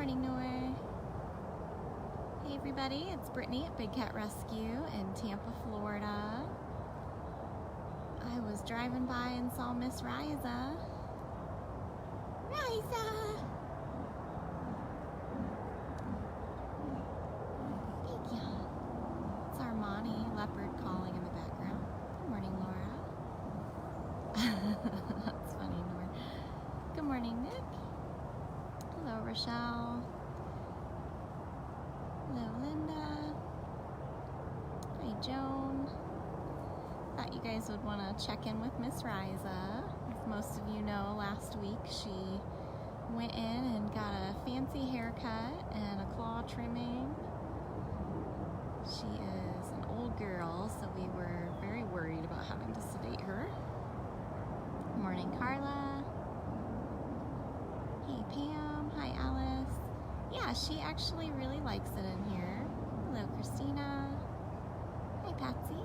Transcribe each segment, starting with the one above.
morning, Noor. Hey everybody, it's Brittany at Big Cat Rescue in Tampa, Florida. I was driving by and saw Miss Riza. Riza! Thank you. It's Armani leopard calling in the background. Good morning, Laura. That's funny, Noor. Good morning, Nick. Hello, Rochelle. Hello, Linda. Hi, Joan. Thought you guys would want to check in with Miss Riza. As most of you know, last week she went in and got a fancy haircut and a claw trimming. She is an old girl, so we were very worried about having to sedate her. Good morning, Carla. Hey, Pam. Hi, Alice. Yeah, she actually really likes it in here. Hello, Christina. Hi, Patsy.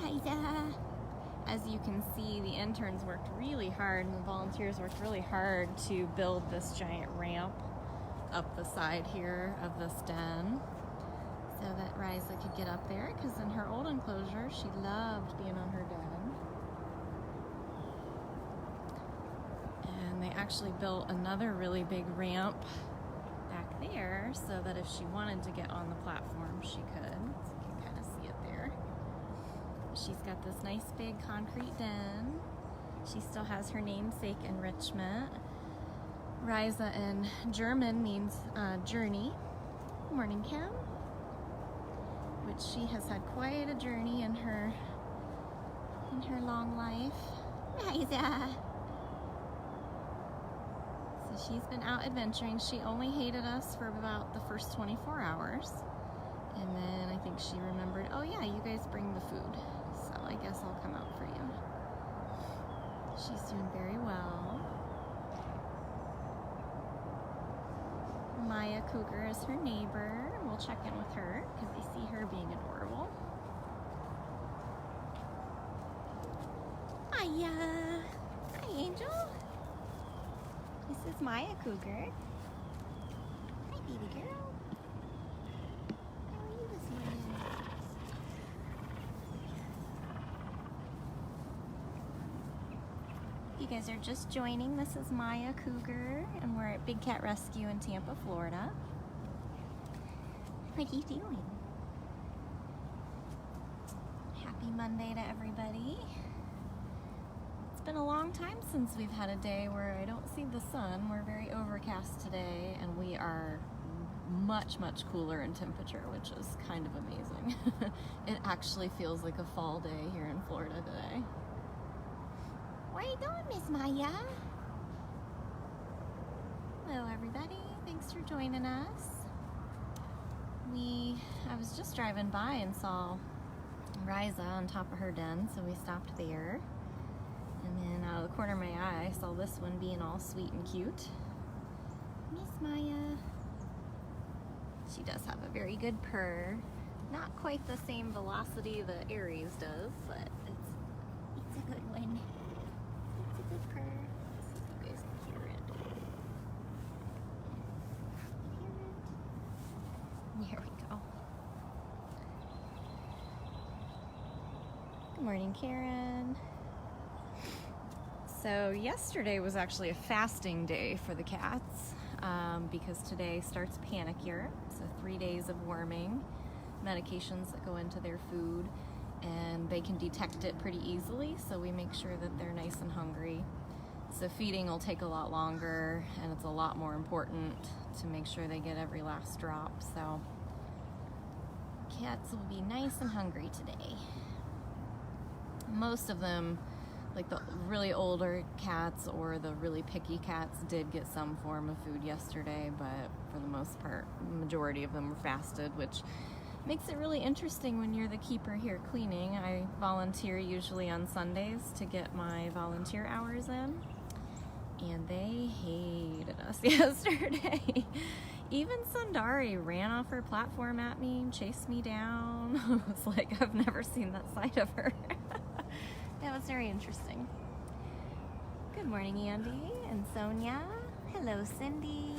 Riza. As you can see, the interns worked really hard and the volunteers worked really hard to build this giant ramp up the side here of this den so that Riza could get up there, because in her old enclosure, she loved being on her den. And they actually built another really big ramp back there so that if she wanted to get on the platform, she could. So you can kind of see it there. She's got this nice big concrete den. She still has her namesake enrichment. Riza in German means journey. Good morning, Kim. Which she has had quite a journey in her long life. Riza. So she's been out adventuring. She only hated us for about the first 24 hours. And then I think she remembered, oh yeah, you guys bring the food. So I guess I'll come out for you. She's doing very well. Maya Cougar is her neighbor. We'll check in with her because I see her being adorable. Hiya! Hi, Angel. This is Maya Cougar. Hi, baby girl. How are you this morning? If you guys are just joining, this is Maya Cougar, and we're at Big Cat Rescue in Tampa, Florida. What are you doing? Happy Monday to everybody. It's been a long time since we've had a day where I don't see the sun. We're very overcast today, and we are much, much cooler in temperature, which is kind of amazing. It actually feels like a fall day here in Florida today. What are you doing, Miss Maya? Hello, everybody. Thanks for joining us. I was just driving by and saw Riza on top of her den, so we stopped there. And then out of the corner of my eye, I saw this one being all sweet and cute. Miss Maya. She does have a very good purr. Not quite the same velocity that Aries does, but it's a good one. It's a good purr. Let's see if you guys can hear it. There we go. Good morning, Karen. So yesterday was actually a fasting day for the cats because today starts panic year. So 3 days of worming, medications that go into their food, and they can detect it pretty easily, so we make sure that they're nice and hungry. So feeding will take a lot longer, and it's a lot more important to make sure they get every last drop. So cats will be nice and hungry today. Most of them, like the really older cats or the really picky cats, did get some form of food yesterday, but for the most part, the majority of them were fasted, which makes it really interesting when you're the keeper here cleaning. I volunteer usually on Sundays to get my volunteer hours in, and they hated us yesterday. Even Sundari ran off her platform at me, chased me down. I was like, I've never seen that side of her. That was very interesting. Good morning, Andy and Sonia. Hello, Cindy.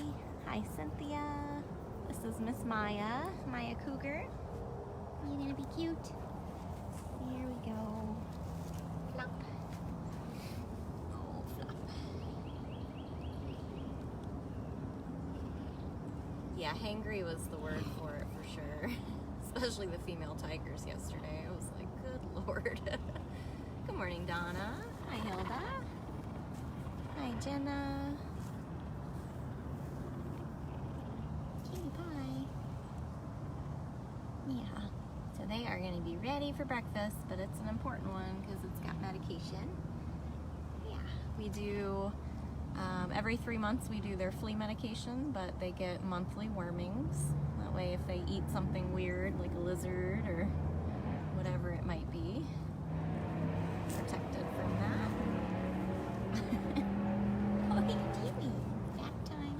Hi, Cynthia. This is Miss Maya, Maya Cougar. Are you gonna be cute? Here we go. Flop. Oh, flop. Yeah, hangry was the word for it for sure. Especially the female tigers yesterday. I was like, good Lord. Good morning, Donna. Hi, Hilda. Hi, Jenna. Cutie pie. Yeah. So they are going to be ready for breakfast, but it's an important one because it's got medication. Yeah. We do, every 3 months we do their flea medication, but they get monthly wormings. That way if they eat something weird, like a lizard or whatever it might be, protected from that. Oh, hey, Timmy. Nap time.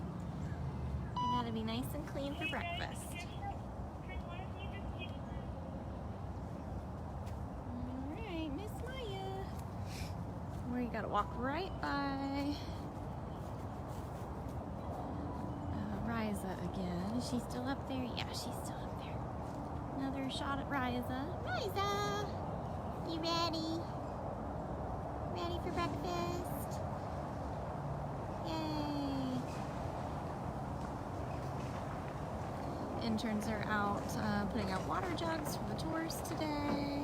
I gotta be nice and clean for breakfast. Alright, Miss Maya. We gotta walk right by Riza again. Is she still up there? Yeah, she's still up there. Another shot at Riza. Riza! You ready? Ready for breakfast? Yay! Interns are out putting out water jugs for the tours today.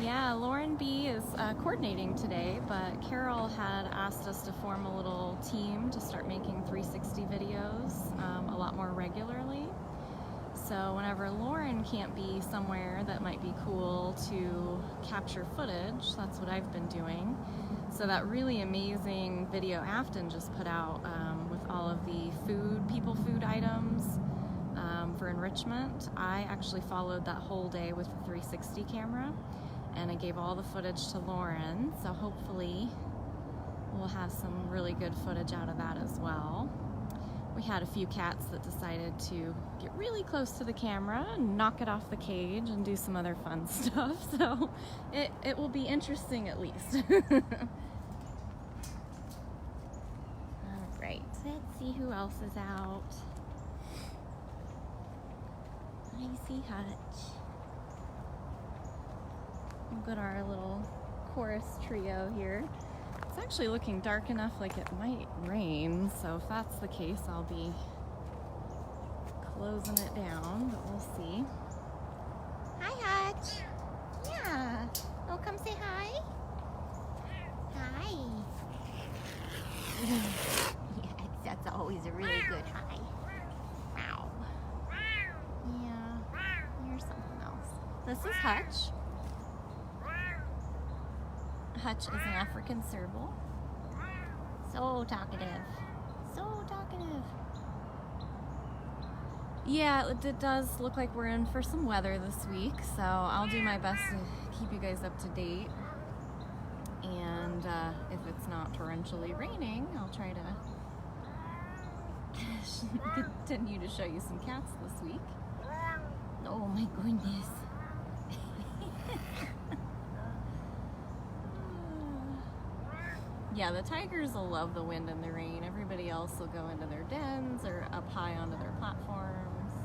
Yeah, Lauren B is coordinating today, but Carol had asked us to form a little team to start making 360 videos a lot more regularly. So whenever Lauren can't be somewhere that might be cool to capture footage, that's what I've been doing. So that really amazing video Afton just put out with all of the food items for enrichment, I actually followed that whole day with the 360 camera, and I gave all the footage to Lauren, so hopefully we'll have some really good footage out of that as well. We had a few cats that decided to get really close to the camera and knock it off the cage and do some other fun stuff, so it will be interesting at least. Alright, let's see who else is out. I see Hutch. We've got our little chorus trio here. It's actually looking dark enough like it might rain, so if that's the case, I'll be closing it down, but we'll see. Hi, Hutch. Yeah. Oh, come say hi. Hi. Yes, that's always a really good hi. Wow. Yeah. Here's something else. This is Hutch. Hutch is an African Serval. So talkative. So talkative. Yeah, it does look like we're in for some weather this week, so I'll do my best to keep you guys up to date. And if it's not torrentially raining, I'll try to continue to show you some cats this week. Oh my goodness. Yeah, the tigers will love the wind and the rain. Everybody else will go into their dens or up high onto their platforms.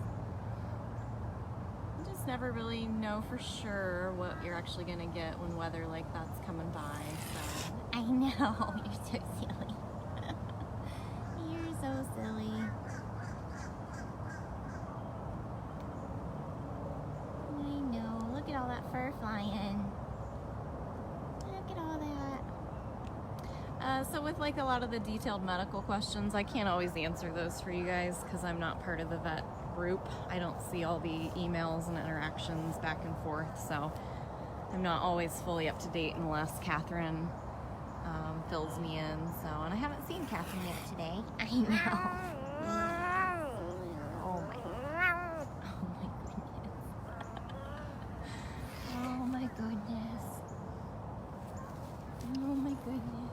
You just never really know for sure what you're actually going to get when weather like that's coming by. So. I know, you're so silly. You're so silly. I know, look at all that fur flying. Look at all that. So with like a lot of the detailed medical questions, I can't always answer those for you guys because I'm not part of the vet group. I don't see all the emails and interactions back and forth, so I'm not always fully up to date unless Catherine fills me in. So, and I haven't seen Catherine yet today. I know. Oh my goodness. Oh my goodness. Oh my goodness.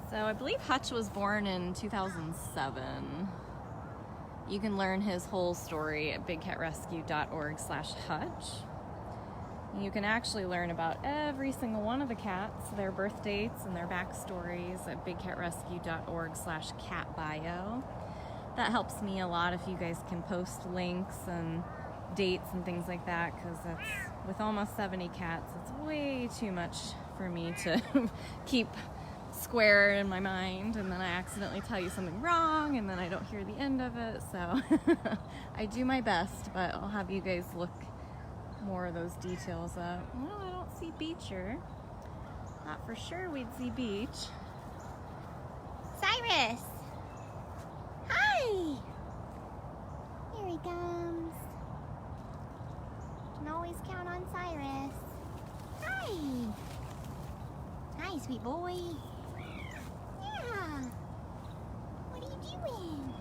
So I believe Hutch was born in 2007. You can learn his whole story at bigcatrescue.org/Hutch. You can actually learn about every single one of the cats, their birth dates and their backstories at bigcatrescue.org/catbio. That helps me a lot if you guys can post links and dates and things like that, because that's, with almost 70 cats, it's way too much for me to keep square in my mind, and then I accidentally tell you something wrong and then I don't hear the end of it. So I do my best, but I'll have you guys look more of those details up. Well, I don't see Beecher. Thought for sure we'd see Beach. Cyrus! Hi! Here he comes. You can always count on Cyrus. Hi! Hi, sweet boy. Yeah. What are you doing?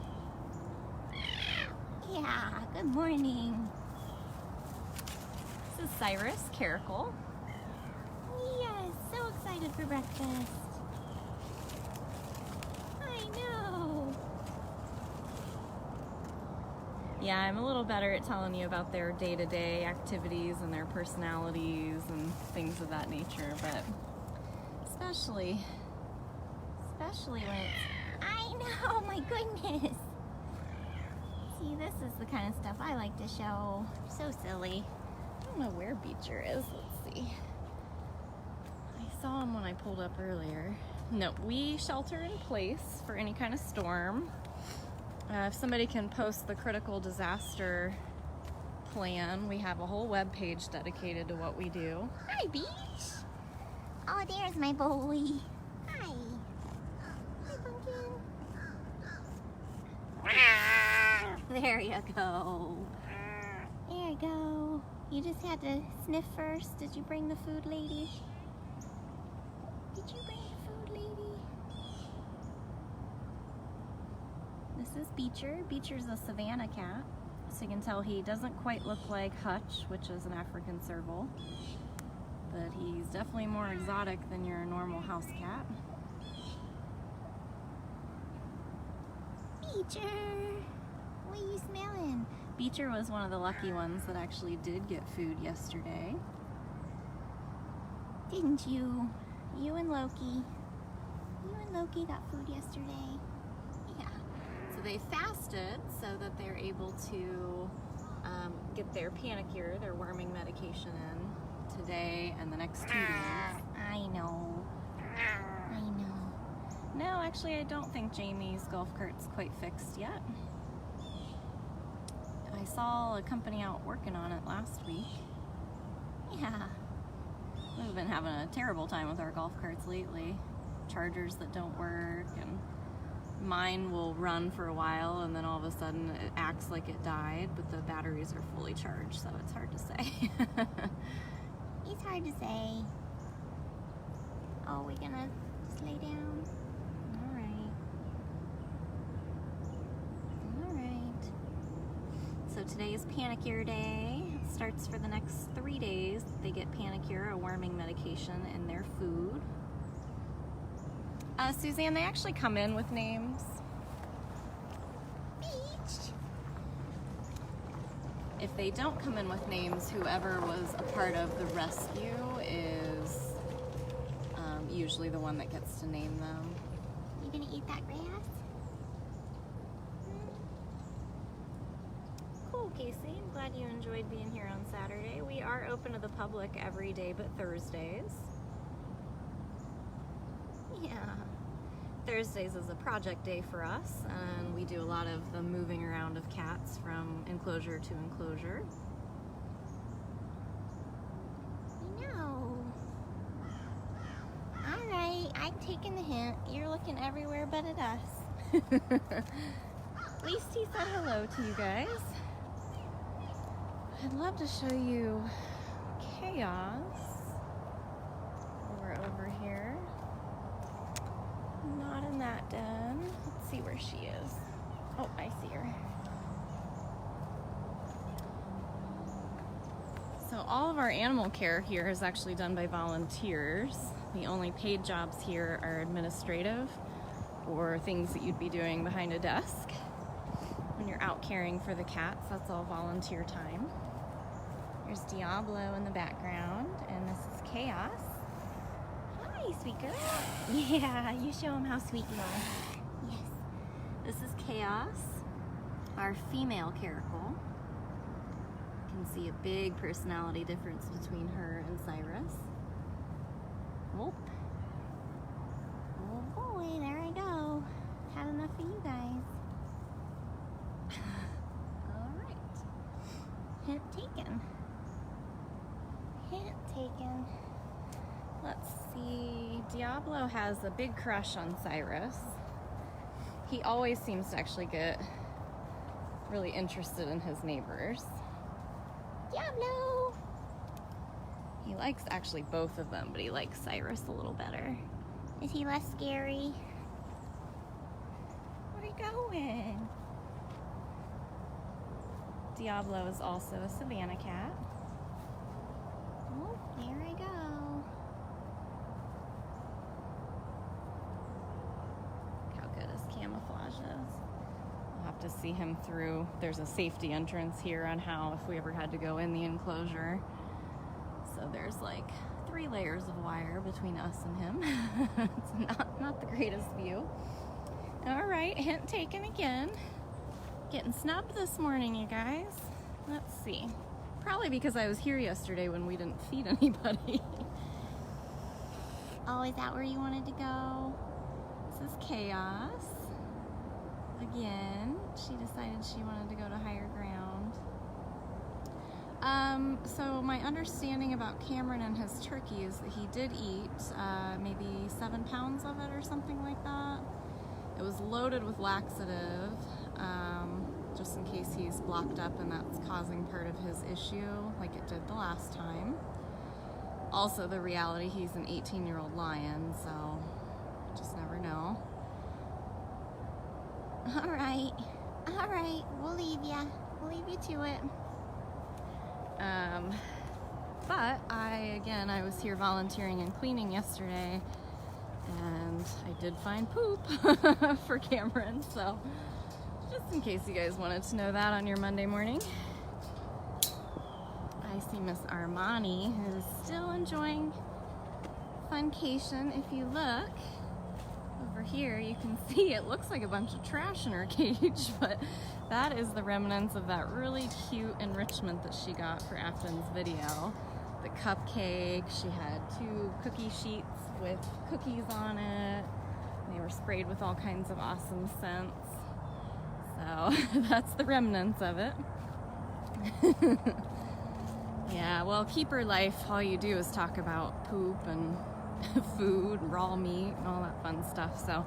Yeah, good morning. This is Cyrus Caracal. Yes, so excited for breakfast. I know. Yeah, I'm a little better at telling you about their day-to-day activities and their personalities and things of that nature, but especially when it's... I know, my goodness. See, this is the kind of stuff I like to show. So silly. I don't know where Beecher is. Let's see. I saw him when I pulled up earlier. No, we shelter in place for any kind of storm. If somebody can post the critical disaster plan, we have a whole web page dedicated to what we do. Hi, Beach. Oh, there's my boy. Hi. Hi, Pumpkin. There you go. There you go. You just had to sniff first. Did you bring the food, lady? Did you bring the food, lady? This is Beecher. Beecher's a Savannah cat. So you can tell he doesn't quite look like Hutch, which is an African serval. But he's definitely more exotic than your normal house cat. Beecher! What are you smelling? Beecher was one of the lucky ones that actually did get food yesterday. Didn't you? You and Loki. You and Loki got food yesterday. Yeah. So they fasted so that they're able to get their panicure, their worming medication in today and the next 2 days. I know. I know. No, actually I don't think Jamie's golf cart's quite fixed yet. I saw a company out working on it last week. Yeah. We've been having a terrible time with our golf carts lately. Chargers that don't work, and mine will run for a while and then all of a sudden it acts like it died, but the batteries are fully charged, so it's hard to say. It's hard to say. Oh, we're gonna just lay down. Alright. So today is Panicure Day. It starts for the next 3 days. They get Panicure, a worming medication, in their food. Suzanne, they actually come in with names. Beach. If they don't come in with names, whoever was a part of the rescue is usually the one that gets to name them. You gonna eat that grass? Cool, Casey. I'm glad you enjoyed being here on Saturday. We are open to the public every day but Thursdays. Yeah. Thursdays is a project day for us, and we do a lot of the moving around of cats from enclosure to enclosure. I know. Alright, I'm taking the hint. You're looking everywhere but at us. At least he said hello to you guys. I'd love to show you Chaos. We're over here. Not in that den. Let's see where she is. Oh, I see her. So all of our animal care here is actually done by volunteers. The only paid jobs here are administrative or things that you'd be doing behind a desk. When you're out caring for the cats, that's all volunteer time. There's Diablo in the background, and this is Chaos. Hi, sweet girl. Yeah, you show them how sweet you are. Yes. This is Chaos, our female caracal. You can see a big personality difference between her and Cyrus. Oh. Oh boy, there I go. Had enough of you guys. Alright. Hint taken. Hint taken. Let's see. Diablo has a big crush on Cyrus. He always seems to actually get really interested in his neighbors. Diablo! He likes actually both of them, but he likes Cyrus a little better. Is he less scary? Where are you going? Diablo is also a Savannah cat. Oh, there I go. Look how good his camouflage is. We'll have to see him through. There's a safety entrance here on how if we ever had to go in the enclosure. So there's like 3 layers of wire between us and him. It's not the greatest view. All right, hint taken again. Getting snubbed this morning, you guys. Let's see. Probably because I was here yesterday when we didn't feed anybody. Oh, is that where you wanted to go? This is Chaos. Again, she decided she wanted to go to higher ground. So my understanding about Cameron and his turkey is that he did eat maybe 7 pounds of it or something like that. It was loaded with laxative, just in case he's blocked up and that's causing part of his issue, like it did the last time. Also, the reality, he's an 18-year-old lion, so just never know. All right, we'll leave you to it. But I was here volunteering and cleaning yesterday, and I did find poop for Cameron, so just in case you guys wanted to know that on your Monday morning. I see Miss Armani, who's still enjoying funcation. If you look over here, you can see it looks like a bunch of trash in her cage, but that is the remnants of that really cute enrichment that she got for Afton's video. The cupcake, she had 2 cookie sheets with cookies on it. They were sprayed with all kinds of awesome scents. So that's the remnants of it. Yeah, well, keeper life, all you do is talk about poop and food, raw meat, and all that fun stuff. So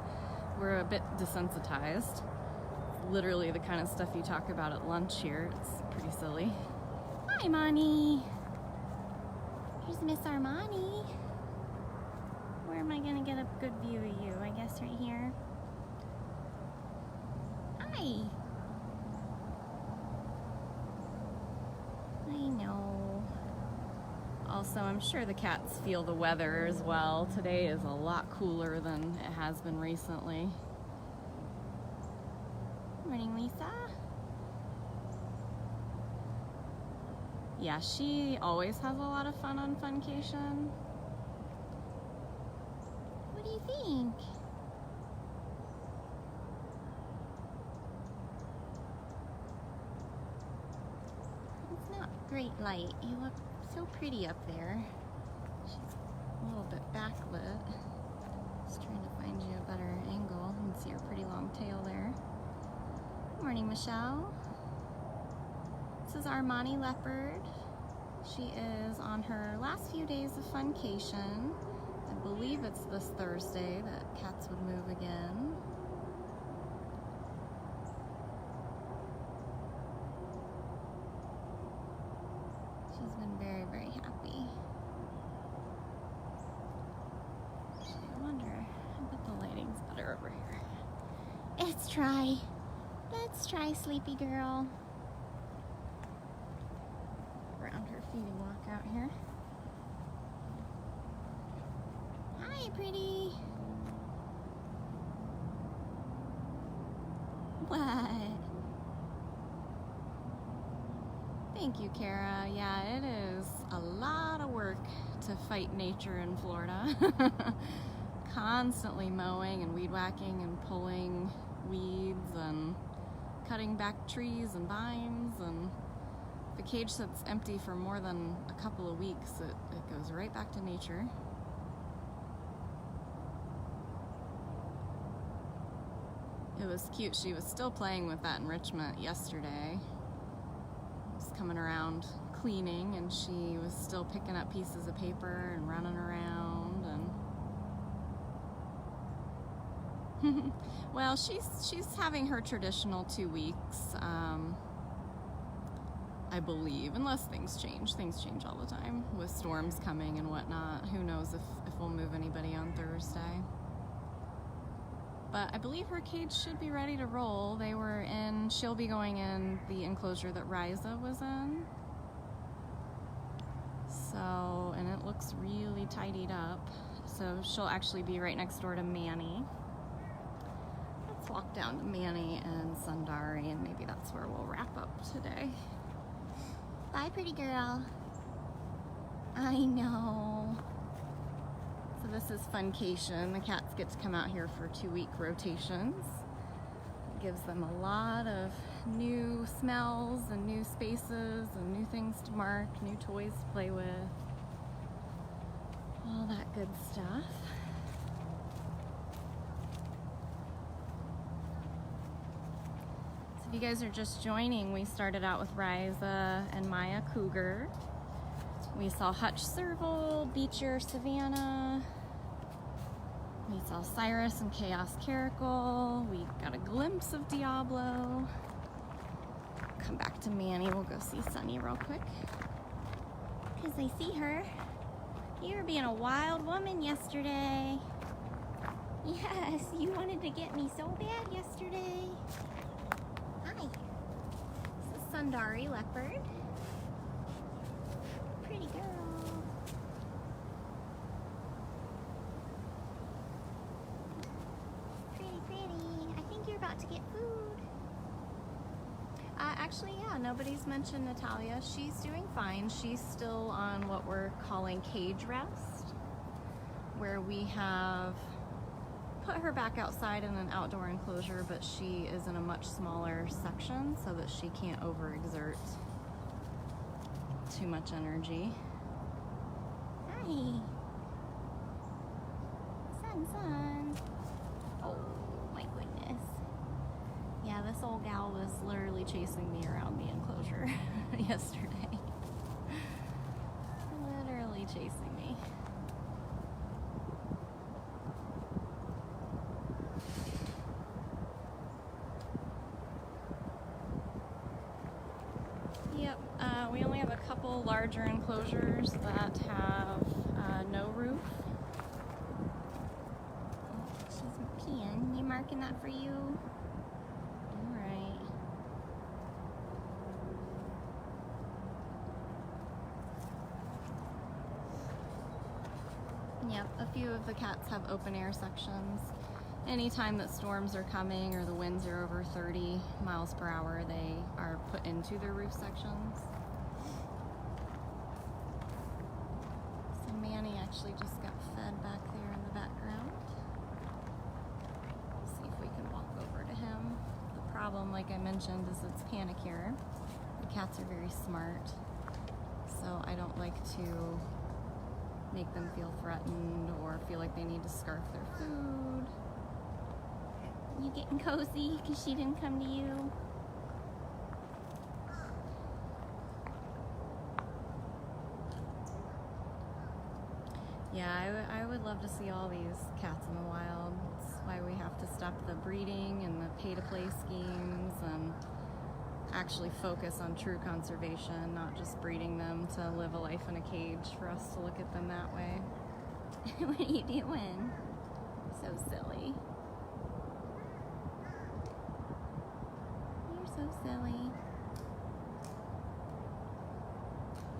we're a bit desensitized. Literally the kind of stuff you talk about at lunch here. It's pretty silly. Hi, Monty. Here's Miss Armani. Where am I gonna get a good view of you? I guess right here. Hi. I know. Also, I'm sure the cats feel the weather as well. Today is a lot cooler than it has been recently. Morning, Lisa. Yeah, she always has a lot of fun on Funcation. What do you think? It's not great light. You look so pretty up there. She's a little bit backlit. Just trying to find you a better angle. You can see her pretty long tail there. Morning, Michelle. This is Armani Leopard. She is on her last few days of Funcation. I believe it's this Thursday that cats would move again. She's been very, very happy. I wonder, I bet the lighting's better over here. Let's try, sleepy girl. Around her feeding walk out here. Hi, pretty. What? Thank you, Kara. Yeah, it is a lot of work to fight nature in Florida. Constantly mowing and weed whacking and pulling weeds and cutting back trees and vines, and if a cage sits empty for more than a couple of weeks, it goes right back to nature. It was cute. She was still playing with that enrichment yesterday. I was coming around cleaning and she was still picking up pieces of paper and running around, and well, she's having her traditional 2 weeks, I believe, unless things change. Things change all the time with storms coming and whatnot. Who knows if we'll move anybody on Thursday. But I believe her cage should be ready to roll. She'll be going in the enclosure that Riza was in. So, and it looks really tidied up. So she'll actually be right next door to Manny. Let's walk down to Manny and Sundari, and maybe that's where we'll wrap up today. Bye, pretty girl. I know. So this is Funcation. The cats get to come out here for 2-week rotations. It gives them a lot of new smells and new spaces and new things to mark, new toys to play with. All that good stuff. So if you guys are just joining, we started out with Riza and Maya Cougar. We saw Hutch Serval, Beecher Savannah. We saw Cyrus and Chaos Caracal. We got a glimpse of Diablo. Come back to Manny. We'll go see Sunny real quick, because I see her. You were being a wild woman yesterday. Yes, you wanted to get me so bad yesterday. Hi. This is Sundari Leopard. Pretty girl. Pretty. I think you're about to get food. Actually, yeah, nobody's mentioned Natalia. She's doing fine. She's still on what we're calling cage rest, where we have put her back outside in an outdoor enclosure, but she is in a much smaller section so that she can't overexert too much energy. Hi. Sun. Oh my goodness. Yeah, this old gal was literally chasing me around the enclosure yesterday. Literally chasing me. Yep, we only have a couple larger enclosures that have no roof. She's peeing. You marking that for you? Alright. Yep, a few of the cats have open air sections. Anytime that storms are coming or the winds are over 30 miles per hour, they are put into their roof sections. So Manny actually just got fed back there in the background. See if we can walk over to him. The problem, like I mentioned, is it's panic here. The cats are very smart, so I don't like to make them feel threatened or feel like they need to scarf their food. You getting cozy because she didn't come to you? Yeah, I would love to see all these cats in the wild. That's why we have to stop the breeding and the pay-to-play schemes and actually focus on true conservation, not just breeding them to live a life in a cage for us to look at them that way. What are you doing? So silly. You're so silly.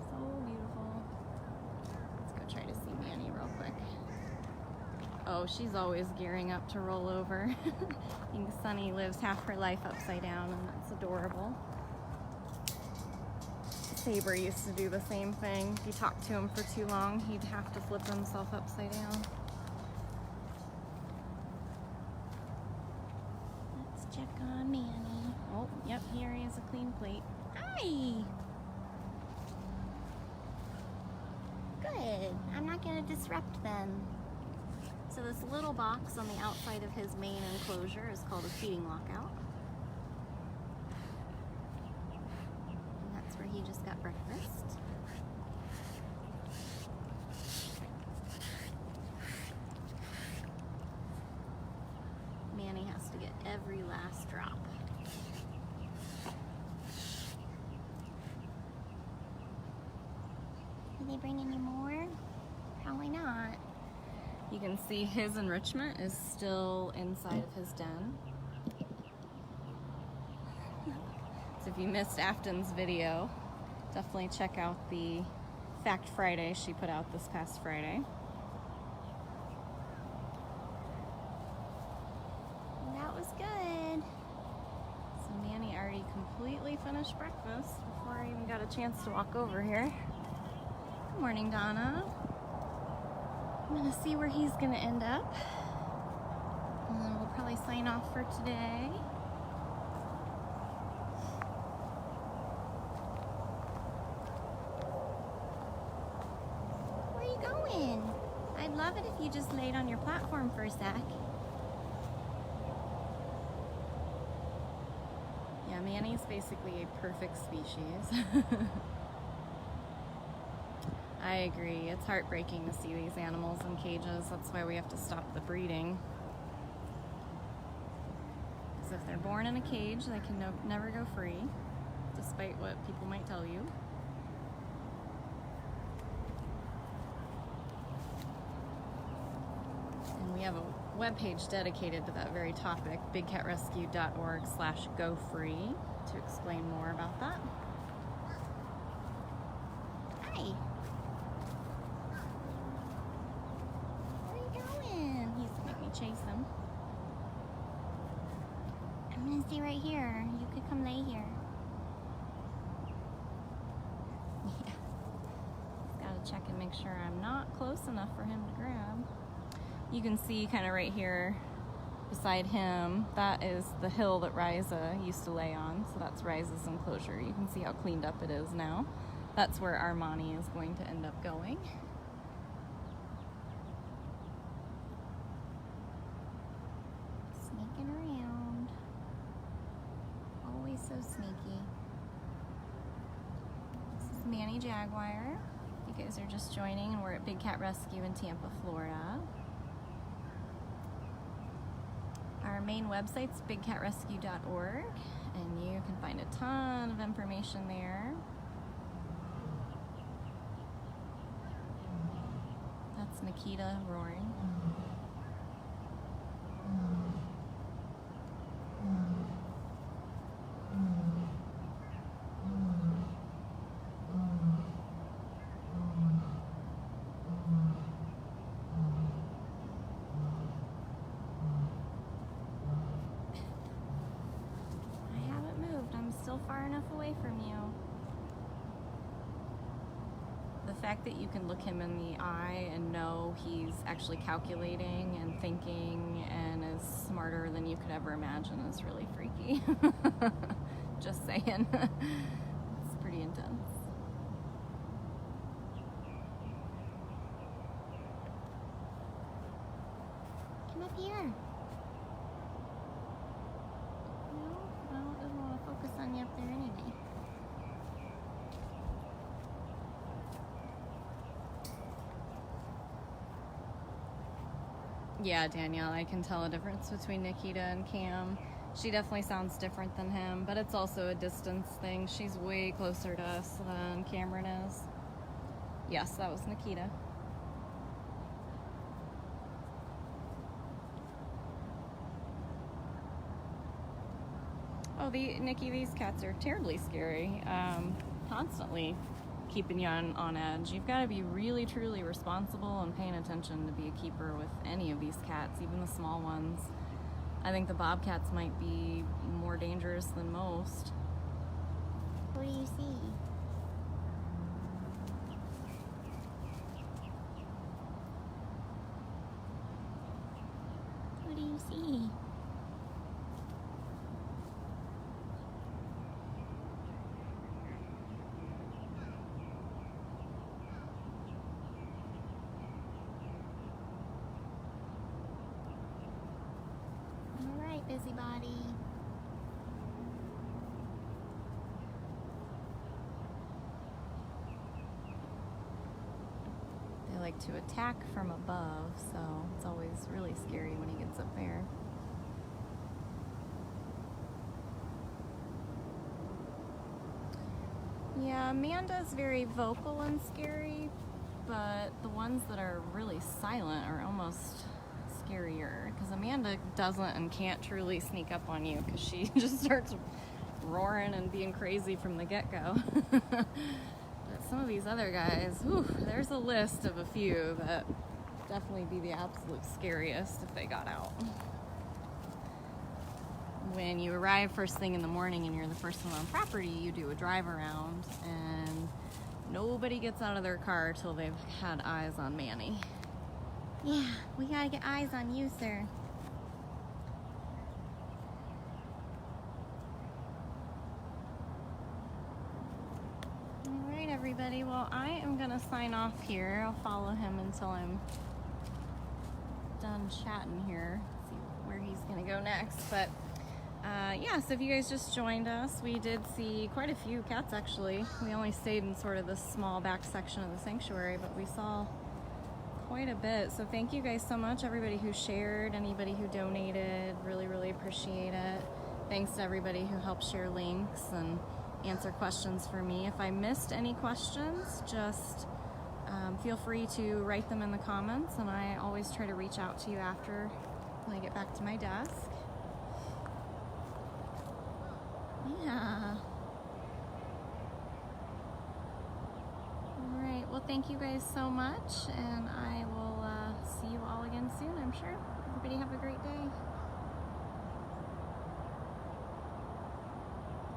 So beautiful. Let's go try to see Manny real quick. Oh, she's always gearing up to roll over. I think Sunny lives half her life upside down, and that's adorable. Saber used to do the same thing. If you talked to him for too long, he'd have to flip himself upside down. Let's check on Manny. Oh, yep, here he has a clean plate. Hi! Good. I'm not going to disrupt them. So this little box on the outside of his main enclosure is called a feeding lockout. And that's where he just got breakfast. Manny has to get every last drop. Did they bring any more? Probably not. You can see his enrichment is still inside of his den. So if you missed Afton's video, definitely check out the Fact Friday she put out this past Friday. That was good. So Manny already completely finished breakfast before I even got a chance to walk over here. Good morning, Donna. I'm gonna see where he's gonna end up. And then we'll probably sign off for today. Where are you going? I'd love it if you just laid on your platform for a sec. Yeah, Manny's basically a perfect species. I agree. It's heartbreaking to see these animals in cages. That's why we have to stop the breeding. Because if they're born in a cage, they can never go free, despite what people might tell you. And we have a webpage dedicated to that very topic, bigcatrescue.org/gofree, to explain more about that. Hi. Chase them. I'm gonna stay right here. You could come lay here. Yeah. Just gotta check and make sure I'm not close enough for him to grab. You can see kind of right here beside him, that is the hill that Riza used to lay on. So that's Riza's enclosure. You can see how cleaned up it is now. That's where Armani is going to end up going. Sneaking around. Always so sneaky. This is Manny Jaguar. You guys are just joining, and we're at Big Cat Rescue in Tampa, Florida. Our main website's bigcatrescue.org, and you can find a ton of information there. That's Nikita roaring. Still far enough away from you. The fact that you can look him in the eye and know he's actually calculating and thinking and is smarter than you could ever imagine is really freaky. Just saying. It's pretty intense. Come up here. On you up there anyway. Yeah, Danielle, I can tell a difference between Nikita and Cam. She definitely sounds different than him, but it's also a distance thing. She's way closer to us than Cameron is. Yes, that was Nikita. Oh, Nikki, these cats are terribly scary. Constantly keeping you on edge. You've got to be really, truly responsible and paying attention to be a keeper with any of these cats, even the small ones. I think the Bobcats might be more dangerous than most. What do you see? see. All right, busybody. They like to attack from above, so it's always really scary when he gets up there. Yeah, Amanda's very vocal and scary, but the ones that are really silent are almost scarier, because Amanda doesn't and can't truly sneak up on you because she just starts roaring and being crazy from the get-go. But some of these other guys, whew, there's a list of a few that definitely be the absolute scariest if they got out. When you arrive first thing in the morning and you're the first one on property, you do a drive around and nobody gets out of their car till they've had eyes on Manny. Yeah, we gotta get eyes on you, sir. All right, everybody. Well, I am gonna sign off here. I'll follow him until I'm done chatting here. See where he's gonna go next. But yeah, so if you guys just joined us, we did see quite a few cats actually. We only stayed in sort of this small back section of the sanctuary, but we saw quite a bit. So thank you guys so much, everybody who shared, anybody who donated, really appreciate it. Thanks to everybody who helped share links and answer questions for me. If I missed any questions, just feel free to write them in the comments, and I always try to reach out to you after when I get back to my desk. Yeah. All right, well, thank you guys so much, and I will see you all again soon, I'm sure. Everybody have a great day.